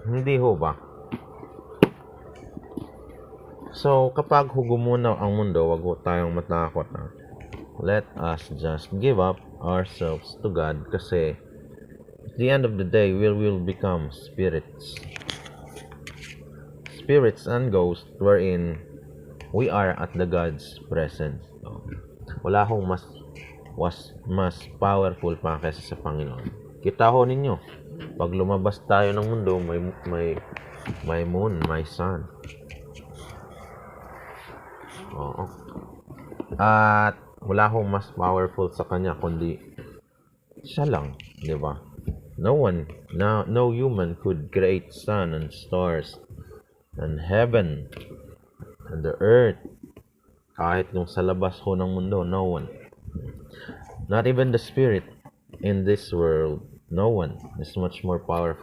Hindi ho ba? So, kapag gumunaw ang mundo, wag ho tayong matakot. Let us just give up ourselves to God kasi at the end of the day, we will become spirits. Spirits and ghosts wherein we are at the God's presence. So, wala hong mas powerful pa kaysa sa Panginoon. Kita ho ninyo, pag lumabas tayo ng mundo, may moon, may sun. Oo. At wala hong mas powerful sa kanya kundi siya lang, di ba? No human could create sun and stars and heaven and the earth. Kahit yung sa labas ho ng mundo, no one. Not even the spirit in this world, no one is much more powerful